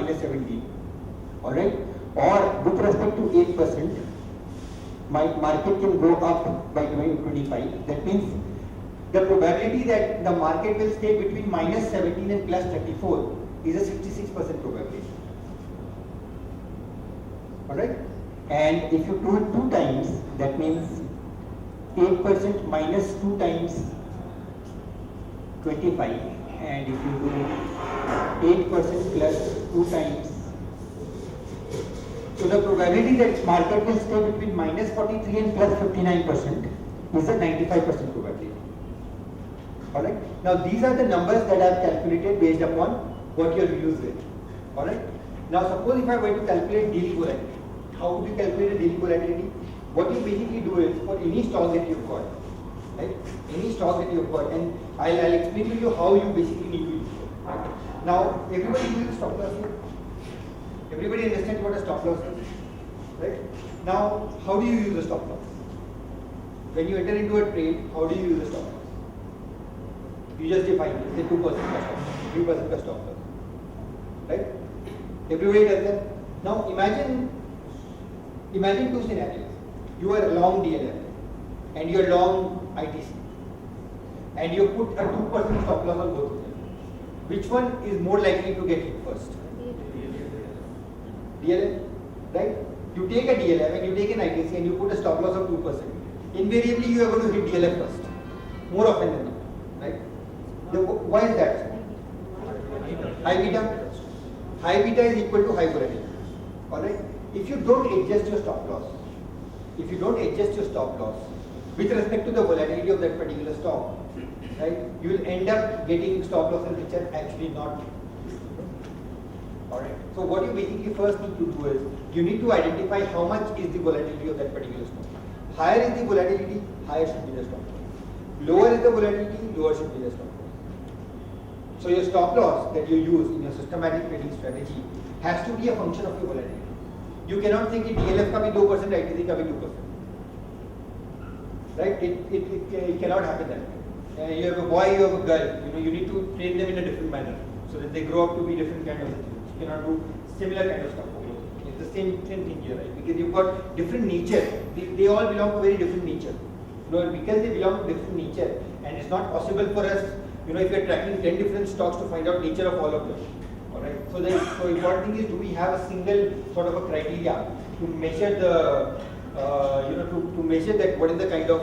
minus 17. Alright? Or with respect to 8%, my market can go up by 25. That means the probability that the market will stay between minus 17 and plus 34 is a 66% probability. Alright? And if you do it 2 times, that means 8% minus 2 times 25, and if you do 8% plus 2 times, so the probability that market will stay between minus 43 and plus 59% is a 95% probability. Alright? Now these are the numbers that I have calculated based upon what your views rate. Alright? Now suppose if I were to calculate daily volatility, how would you calculate a daily volatility? What you basically do is for any stock that you've got, right? Any stock that you've got, and I'll explain to you how you basically need to use it. Right? Now everybody uses stop loss here. Everybody understands what a stop loss is, right? Now how do you use a stop loss? When you enter into a trade, how do you use a stop loss? You just define it, say 2% stop loss, 3% stop loss, right? Everybody does that. Now imagine 2 scenarios. You are long DLF and you are long ITC, and you put a 2% stop loss on both of them. Which one is more likely to get hit first? DLF, right? You take a DLF and you take an ITC and you put a stop loss of 2%. Invariably, you are going to hit DLF first, more often than not, right? Why is that? High beta. High beta is equal to high volatility. Alright? If you don't adjust your stop loss, with respect to the volatility of that particular stock, right, you will end up getting stop losses which are actually not. Alright. So what you basically first need to do is you need to identify how much is the volatility of that particular stock. Higher is the volatility, higher should be the stop loss. Lower is the volatility, lower should be the stop loss. So your stop loss that you use in your systematic trading strategy has to be a function of your volatility. You cannot think that DLF ka bhi 2%, ITC ka bhi 2%. Right? It cannot happen that way. You have a boy, you have a girl. You need to train them in a different manner so that they grow up to be different kind of situations. You cannot do similar kind of stuff. It's the same thing here, right? Because you've got different nature. They all belong to very different nature. Because they belong to different nature, and it's not possible for us, if you're tracking 10 different stocks to find out nature of all of them. Alright. So the important thing is, do we have a single sort of a criteria to measure the to measure that what is the kind of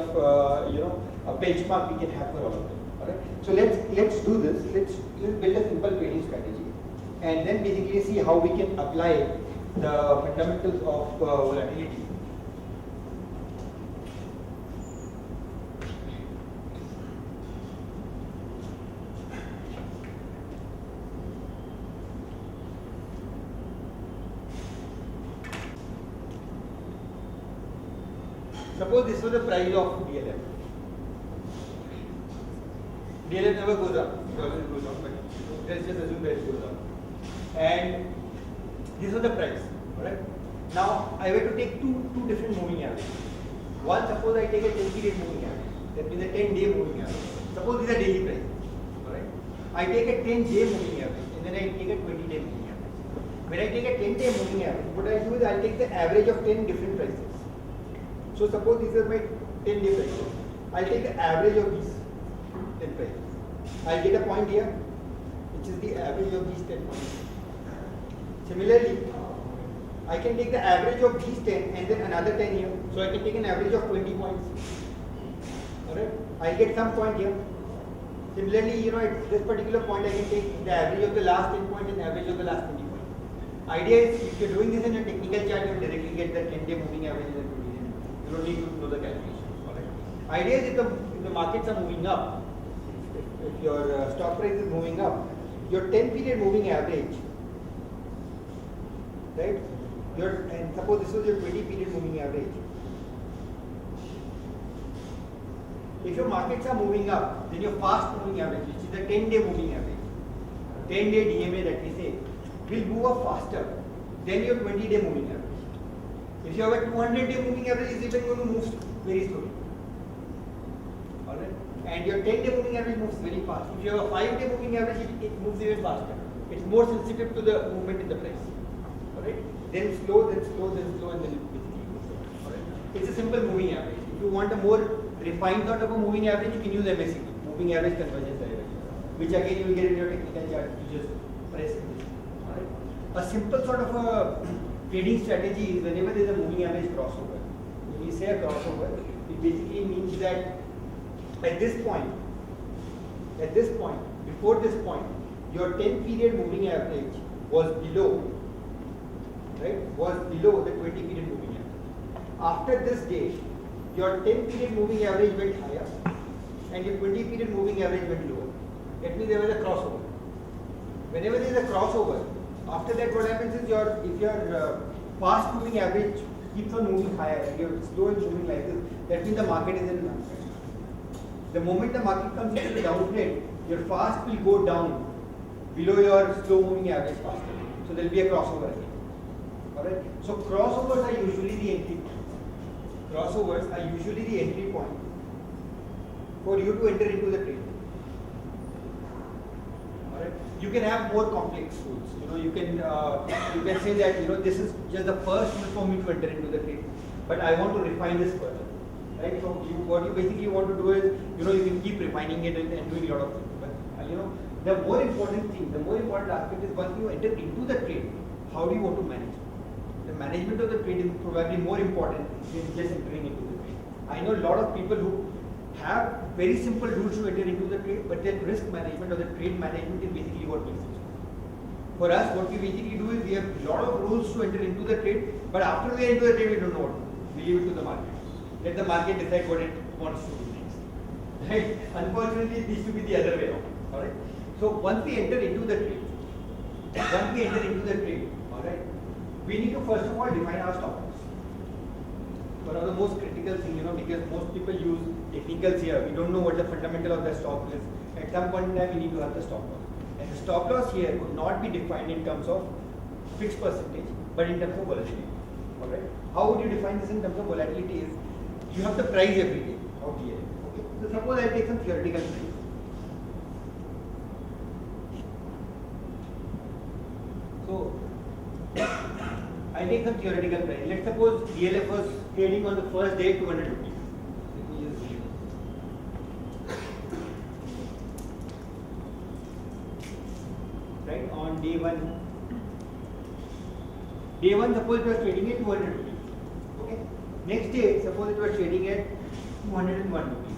a benchmark we can have for all of them. Alright. So let's do this. Let's build a simple trading strategy, and then basically see how we can apply the fundamentals of volatility. Suppose this was the price of DLF. DLF never goes up, it always goes up, but let's just assume that it goes up. And this was the price, alright? Now I were to take two different moving averages. One, suppose I take a 10-period moving average, that means a 10-day moving average. Suppose these are daily prices, alright? I take a 10-day moving average and then I take a 20-day moving average. When I take a 10-day moving average, what I do is I'll take the average of 10 different prices. So suppose these are my 10-day prices. I'll take the average of these 10 prices. I'll get a point here, which is the average of these 10 points. Similarly, I can take the average of these 10 and then another 10 here. So I can take an average of 20 points. Alright? I'll get some point here. Similarly, at this particular point, I can take the average of the last 10 points and the average of the last 20 points. Idea is, if you're doing this in a technical chart, you'll directly get the 10-day moving average and the 20-day. You don't need to know the calculation. Alright? Idea is, if the markets are moving up, if your stock price is moving up, your 10-period moving average, right? And suppose this was your 20-period moving average. If your markets are moving up, then your fast moving average, which is the 10-day moving average, 10-day DMA that we say, will move up faster than your 20-day moving average. If you have a 200-day moving average, it's even going to move very slowly. Alright? And your 10-day moving average moves very fast. If you have a 5-day moving average, it moves even faster. It's more sensitive to the movement in the price. Alright? Then slow, then slow, then slow, and then it basically goes down. Alright? It's a simple moving average. If you want a more refined sort of a moving average, you can use MACD, moving average convergence direction, which again you will get in your technical chart. You just press it. Alright? A simple sort of a trading strategy is whenever there is a moving average crossover. When we say a crossover, it basically means that at this point, before this point, your 10-period moving average was below, right? Was below the 20-period moving average. After this date, your 10-period moving average went higher, and your 20-period moving average went lower. That means there was a crossover. Whenever there is a crossover, after that, what happens is if your fast moving average keeps on moving higher and your slow is moving like this, that means the market is in an uptrend. The moment the market comes into the downtrend, your fast will go down below your slow moving average faster. So there will be a crossover again. Alright? So crossovers are usually the entry point. Crossovers are usually the entry point for you to enter into the trade. Alright? You can have more complex tools. You can say that this is just the first tool for me to enter into the trade, but I want to refine this further. Right? So what you basically want to do is, you can keep refining it and doing a lot of things. But the more important thing, the more important aspect is once you enter into the trade, how do you want to manage it? The management of the trade is probably more important than just entering into the trade. I know a lot of people who have very simple rules to enter into the trade, but their risk management or the trade management is basically what makes it. For us, what we basically do is we have a lot of rules to enter into the trade, but after we enter the trade, we don't know what to do. We leave it to the market. Let the market decide what it wants to do next. Right? Unfortunately, it needs to be the other way around. Alright? So once we enter into the trade, alright, we need to first of all define our stop loss. One of the most critical things, because most people use technicals here, we don't know what the fundamental of the stop is. At some point in time, we need to have the stop loss. And the stop loss here would not be defined in terms of fixed percentage, but in terms of volatility. Alright? How would you define this in terms of volatility is, you have the price every day of DLF. Okay. So suppose I take some theoretical price. So I take some theoretical price. Let's suppose DLF was trading on the first day 200 rupees. Let me just right on day one. Day one, suppose it was trading at 200 rupees. Okay. Next day, suppose it was trading at 201 rupees.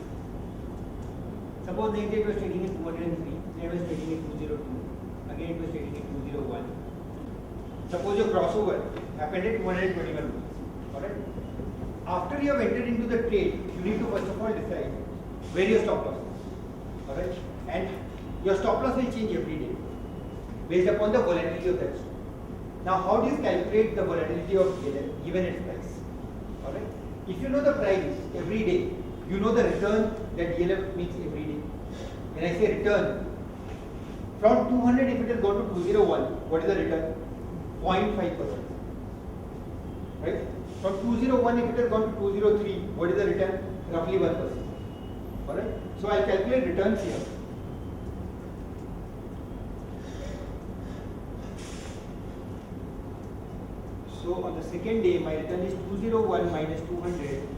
Suppose next day it was trading at 203, then it was trading at 202, again it was trading at 201. Suppose your crossover happened at 221 rupees. Alright? After you have entered into the trade, you need to first of all decide where your stop loss is. Alright? And your stop loss will change every day based upon the volatility of that stock. Now, how do you calculate the volatility of DLF given its price? Alright? If you know the price every day, you know the return that DLF makes every day. When I say return, from 200 if it has gone to 201, what is the return? 0.5%. Right? From 201 if it has gone to 203, what is the return? Roughly 1%. Alright? So I'll calculate returns here. So on the second day, my return is 201 minus 200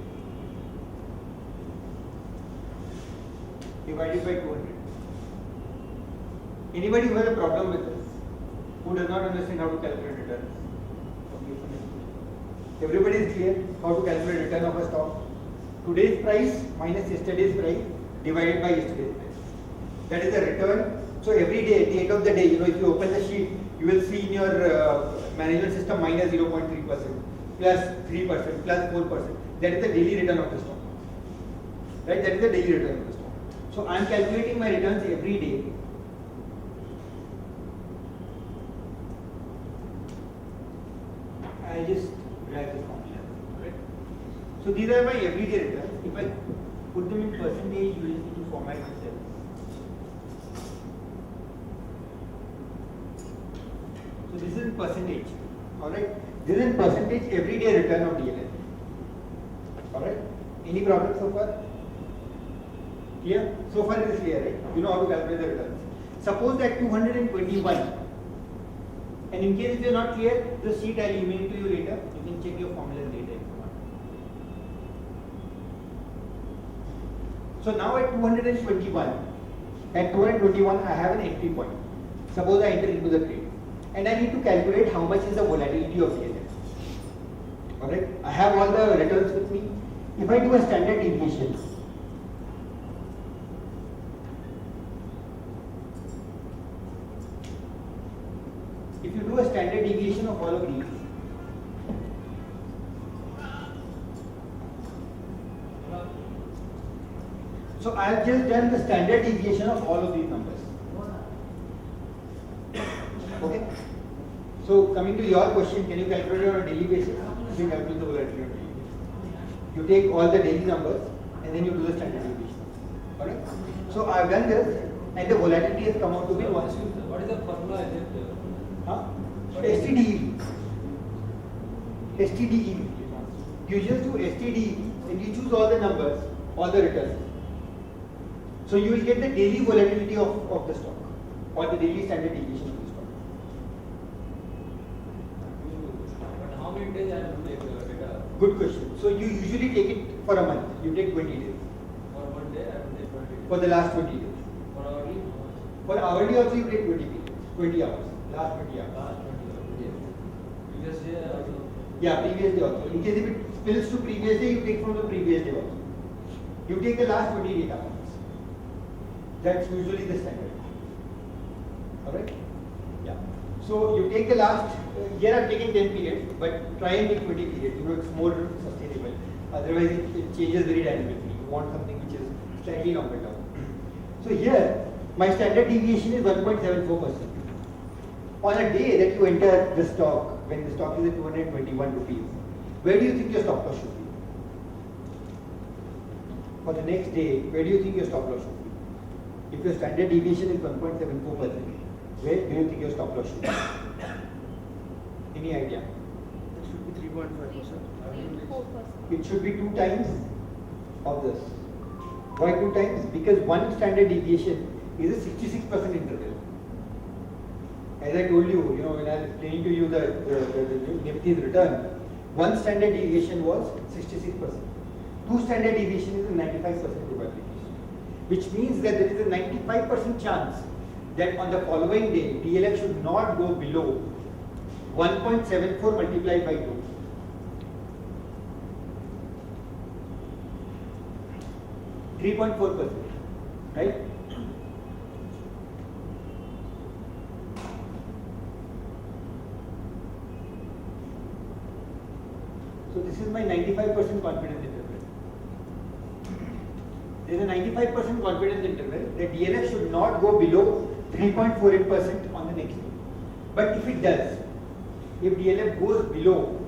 divided by 200. Anybody who has a problem with this, who does not understand how to calculate returns? Everybody is clear how to calculate return of a stock. Today's price minus yesterday's price divided by yesterday's price. That is the return. So every day, at the end of the day, if you open the sheet, you will see in your management system minus 0.3%, plus 3%, plus 4%. That is the daily return of the stock. Right? That is the daily return of the stock. So I am calculating my returns every day. I just drag this formula. Right? So these are my everyday returns. If I put them in percentage, you will need to format myself. So this is in percentage. Alright? This is in percentage everyday return of DLF. Alright? Any problem so far? Clear? So far it is clear, right? You know how to calculate the returns. Suppose that 221 And in case if you're not clear, the sheet I'll email it to you later. You can check your formulas later if you want. So now at 221, I have an entry point. Suppose I enter into the trade, and I need to calculate how much is the volatility of DLF. Alright, I have all the returns with me. If I do a standard deviation, if you do a standard deviation of all of these, so I have just done the standard deviation of all of these numbers. Okay. So coming to your question, can you calculate it on a daily basis? You can calculate the volatility on a daily basis. You take all the daily numbers and then you do the standard deviation. Alright. So I have done this, and the volatility has come out to be 1. What is the formula? STDEV. STDEV. You just do STDEV and you choose all the numbers, all the returns. So you will get the daily volatility of the stock, or the daily standard deviation of the stock. But how many days I have to take data? Good question. So you usually take it for a month. You take 20 days. For 1 day I have to take 20 days. For the last 20 days. For hourly? For hourly also you take 20 days. 20 hours. Last 20 hours. Last 20 hours. Yes. Previous day also? Yeah, previous day also. In case if it spills to previous day, you take from the previous day also. You take the last 20 data points. That's usually the standard. Alright? Yeah. So you take the last, here I'm taking 10 periods, but try and take 20 periods. You know, it's more sustainable. Otherwise it changes very dynamically. You want something which is slightly longer term. So here, my standard deviation is 1.74%. On a day that you enter the stock, when the stock is at 221 rupees, where do you think your stop loss should be? For the next day, where do you think your stop loss should be? If your standard deviation is 1.74%, where do you think your stop loss should be? Any idea? It should be 3.5%. 4%. It should be 2 times of this. Why 2 times? Because one standard deviation is a 66% interval. As I told you, when I was explaining to you the Nifty's return, one standard deviation was 66%. 2 standard deviation is a 95% probability. Which means that there is a 95% chance that on the following day, DLF should not go below 1.74 multiplied by 2. .4%, right? So this is my 95% confidence interval. There is a 95% confidence interval that DLF should not go below 3.48% on the next day. But if it does, if DLF goes below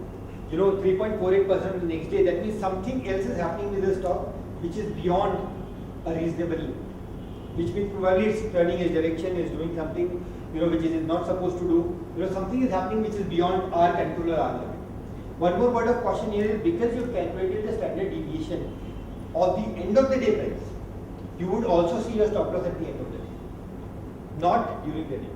3.48% on the next day, that means something else is happening with the stock which is beyond a reasonable limit. Which means probably it's turning its direction, is doing something which it is not supposed to do. Something is happening which is beyond our control or our limit. One more word of caution here is because you've calculated the standard deviation of the end of the day price, you would also see your stop loss at the end of the day, not during the day.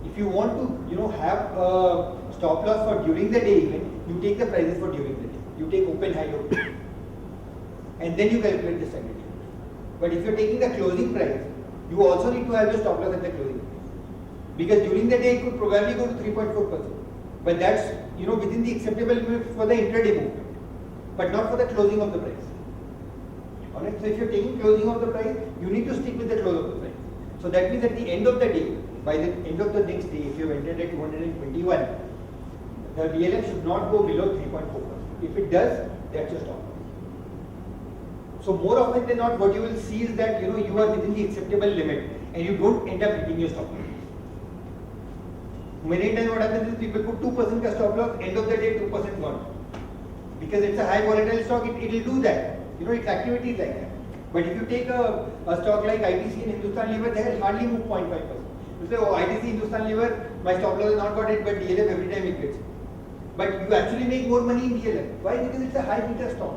If you want to have a stop loss for during the day event, you take the prices for during the day. You take open, high, low, and then you calculate the standard deviation. But if you're taking the closing price, you also need to have your stop loss at the closing price. Because during the day it could probably go to 3.4%. But that's within the acceptable limit for the intraday movement, but not for the closing of the price. Alright, so if you're taking closing of the price, you need to stick with the close of the price. So that means at the end of the day, by the end of the next day, if you have entered at 221, the DLF should not go below 3.4%. If it does, that's your stop loss. So more often than not, what you will see is that you are within the acceptable limit and you don't end up hitting your stop loss. Many times what happens is people put 2% ka stop loss, end of the day 2% gone. Because it's a high volatile stock, it will do that. Its activity is like that. But if you take a stock like ITC and Hindustan Lever, they will hardly move 0.5%. You say, oh, ITC, Hindustan Lever, my stop loss is not got it, but DLF every time it gets it. But you actually make more money in DLF. Why? Because it's a high beta stock.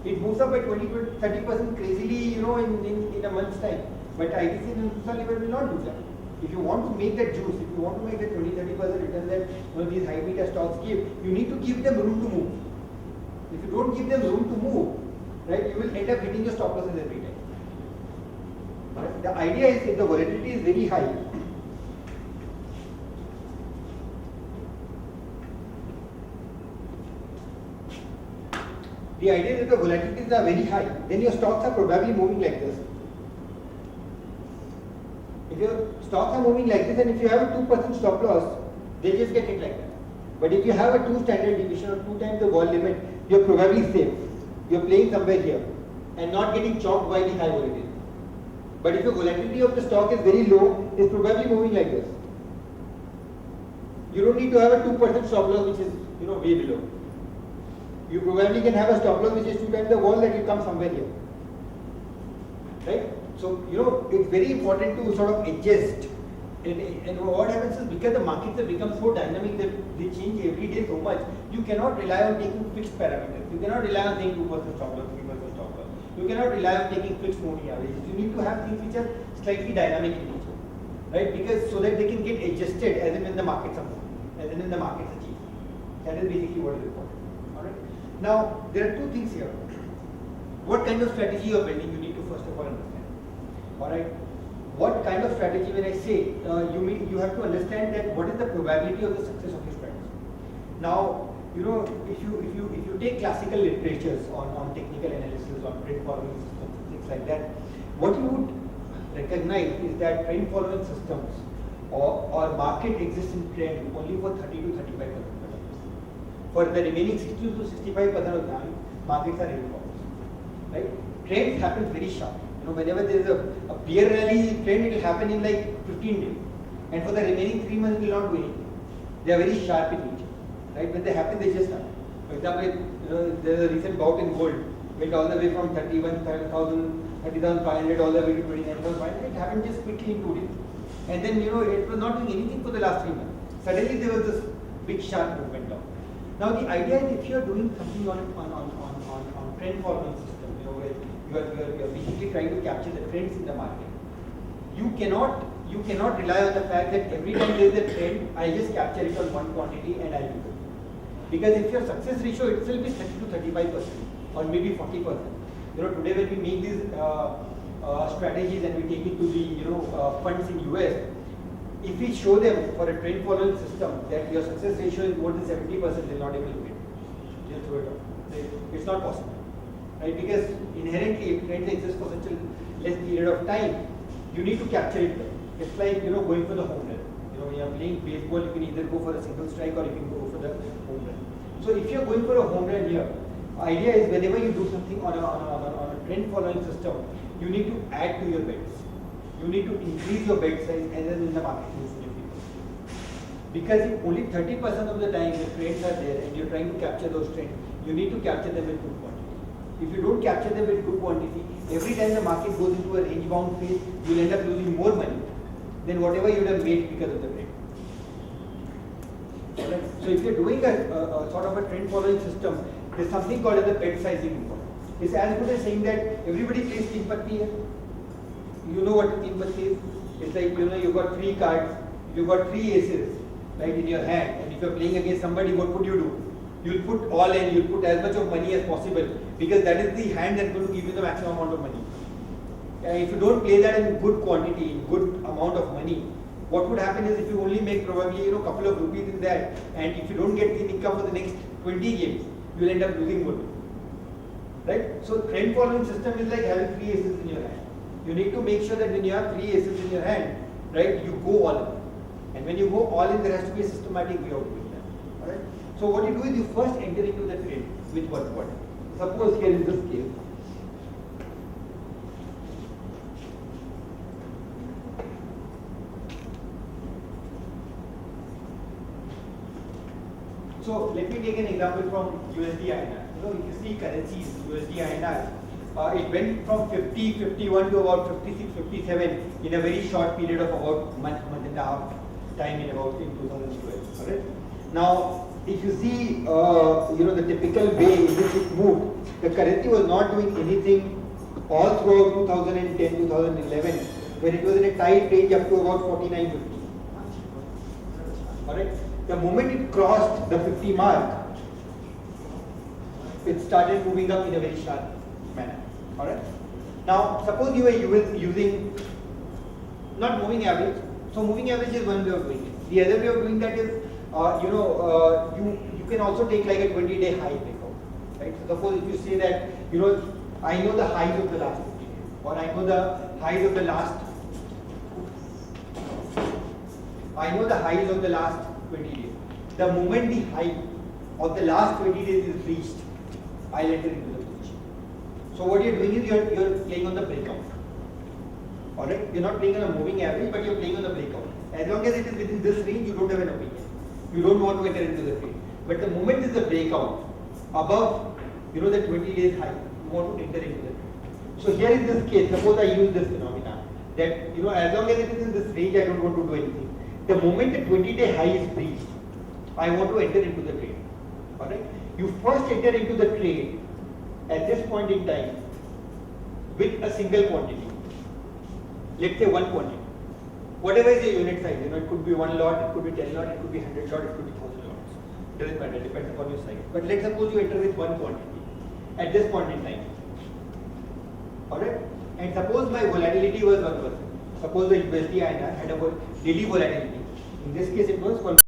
It moves up by 20-30% crazily, in a month's time. But ITC and Hindustan Lever will not do that. If you want to make that juice, if you want to make the 20-30% return that these high beta stocks give, you need to give them room to move. If you don't give them room to move, right, you will end up hitting your stop losses every time. Right? The idea is if the volatility is very high, the idea is if the volatilities are very high, then your stocks are probably moving like this. If your stocks are moving like this and if you have a 2% stop loss, they just get hit like that. But if you have a 2 standard deviation or 2 times the vol limit, you're probably safe. You're playing somewhere here and not getting chopped by the high volatility. But if the volatility of the stock is very low, it's probably moving like this. You don't need to have a 2% stop loss which is way below. You probably can have a stop loss which is 2 times the vol that will come somewhere here. Right? So, it's very important to sort of adjust. And what happens is because the markets have become so dynamic that they change every day so much, you cannot rely on taking fixed parameters. You cannot rely on saying 2% stop loss, 3% stop loss. You cannot rely on taking fixed moving averages. You need to have things which are slightly dynamic in nature. Right? Because so that they can get adjusted as and when the markets are moving, as and when the markets are changing. That is basically what is important. Alright? Now, there are 2 things here. What kind of strategy you are building, you need to first of all understand. Alright? What kind of strategy, when I say, you have to understand that what is the probability of the success of your strategy. Now, if you take classical literatures on technical analysis, on trend following systems, things like that, what you would recognize is that trend following systems or market exists in trend only for 30 to 35% of the time. For the remaining 60 to 65% of the time, markets are uniforms. Right? Trends happen very sharp. Whenever there is a bear rally trend, it will happen in like 15 days. And for the remaining 3 months, it will not do anything. They are very sharp in nature. Right? When they happen, they just happen. For example, there is a recent bout in gold, went all the way from 30,500 all the way to 29,500. It happened just quickly in 2 days. And then, it was not doing anything for the last 3 months. Suddenly, there was this big sharp movement down. Now, the idea is if you are doing something on trend following system, where you are basically trying to capture the trends in the market, you cannot rely on the fact that every time there is a trend, I just capture it on one quantity and I'll do it. Because if your success ratio itself is 30 to 35% or maybe 40%, today when we make these strategies and we take it to the funds in US, if we show them for a trend following system that your success ratio is more than 70%, they're not able to get it. Just throw it out. It's not possible. Right? Because inherently, if trends exist for such a less period of time, you need to capture it well. It's like going for the home run. When you are playing baseball, you can either go for a single strike or you can go for the home run. So if you are going for a home run here, idea is whenever you do something on a trend following system, you need to add to your bets. You need to increase your bet size as and when the market moves in your favor. Because if only 30% of the time the trends are there and you're trying to capture those trends, you need to capture them with good quantity. If you don't capture them with good quantity, every time the market goes into a range bound phase, you'll end up losing more money than whatever you would have made because of the trend. Right? So if you're doing a sort of a trend following system, there's something called as a bet sizing. It's as good as saying that everybody plays teen patti here. You know what teen patti is? It's like you've got 3 cards, you've got 3 aces right in your hand, and if you're playing against somebody, what would you do? You'll put all in, you'll put as much of money as possible because that is the hand that's going to give you the maximum amount of money. And if you don't play that in good quantity, in good amount of money, what would happen is if you only make probably a couple of rupees in that, and if you don't get the income for the next 20 games, you'll end up losing more. Right? So trend following system is like having 3 aces in your hand. You need to make sure that when you have 3 aces in your hand, right, you go all in. And when you go all in, there has to be a systematic way of doing that. Alright? So what you do is you first enter into the trade with what? Suppose here in this case, so let me take an example from USD INR. If you see currencies, USD INR, it went from 50, 51 to about 56, 57 in a very short period of about month and a half time in 2012. Alright? Now, if you see, the typical way in which it moved, the currency was not doing anything all throughout 2010, 2011 when it was in a tight range up to about 49.50. Alright? The moment it crossed the 50 mark, it started moving up in a very sharp manner. Alright? Now, suppose you were using not moving average. So moving average is one way of doing it. The other way of doing that is, you can also take like a 20-day high breakout. Right? So suppose if you say that, I know the highs of the last 50 days, or I know the highs of the last 20 days. The moment the high of the last 20 days is reached, I'll enter into the position. So what you're doing is you're playing on the breakout. Alright? You're not playing on a moving average, but you're playing on the breakout. As long as it is within this range, you don't have an opinion. You don't want to enter into the trade. But the moment is the breakout above, the 20 days high, you want to enter into the trade. So here in this case, suppose I use this phenomena that as long as it is in this range, I don't want to do anything. The moment the 20-day high is reached, I want to enter into the trade. Alright? You first enter into the trade at this point in time with a single quantity. Let's say one quantity. Whatever is the unit size, it could be 1 lot, it could be 10 lot, it could be 100 lot, it could be 1000 lots. It doesn't matter, it depends upon your size. But let's suppose you enter with one quantity at this point in time. Alright? And suppose my volatility was 1%. Suppose the USD INR had a daily volatility. In this case, it was 1%.